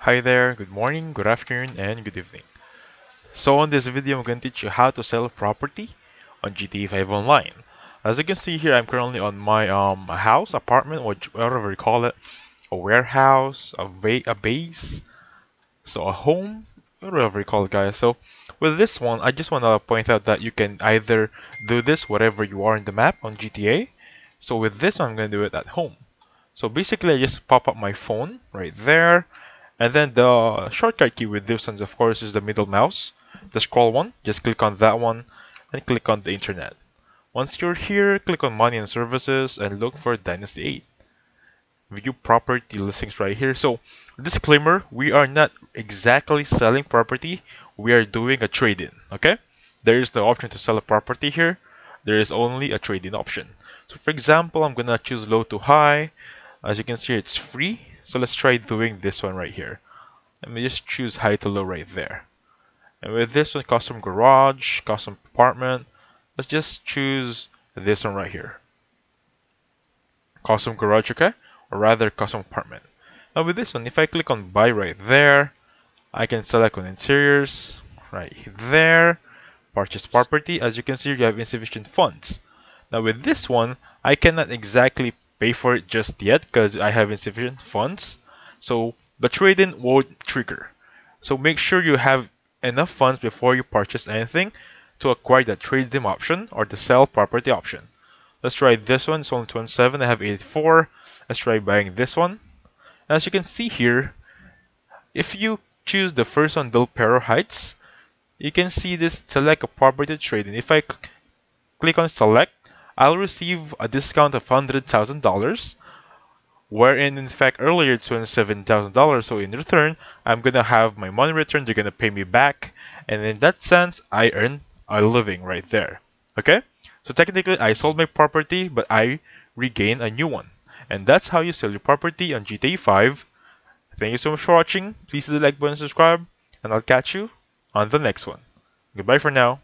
Hi there, good morning, good afternoon, and good evening. So on this video, I'm going to teach you how to sell a property on GTA 5 Online. As you can see here, I'm currently on my house, apartment, whatever you call it, a warehouse, a base, so a home, whatever you call it, guys. So with this one, I just want to point out that you can either do this wherever you are in the map on GTA. So with this one, I'm going to do it at home. So basically, I just pop up my phone right there. And then the shortcut key with this one, of course, is the middle mouse. The scroll one, just click on that one and click on the internet. Once you're here, click on money and services and look for Dynasty 8. View property listings right here. So, disclaimer, we are not exactly selling property, we are doing a trade-in, okay? There is no option to sell a property here. There is only a trade-in option. So for example, I'm gonna choose low to high. As you can see, it's free. So let's try doing this one right here. Let me just choose high to low right there. And with this one, custom garage, custom apartment, let's just choose this one right here. Custom garage, okay? Or rather, custom apartment. Now with this one, if I click on buy right there, I can select on interiors right there, purchase property. As you can see, you have insufficient funds. Now with this one, I cannot exactly pay for it just yet because I have insufficient funds. So the trade-in won't trigger. So make sure you have enough funds before you purchase anything to acquire the trade-in option or the sell property option. Let's try this one. It's only 27. I have 84. Let's try buying this one. As you can see here, if you choose the first one, Del Perro Heights, you can see this select a property trade-in. If I click on select, I'll receive a discount of $100,000, wherein in fact earlier it's $27,000. So in return, I'm gonna have my money returned. They're gonna pay me back, and in that sense, I earn a living right there. Okay? So technically, I sold my property, but I regain a new one, and that's how you sell your property on GTA 5. Thank you so much for watching. Please hit the like button, subscribe, and I'll catch you on the next one. Goodbye for now.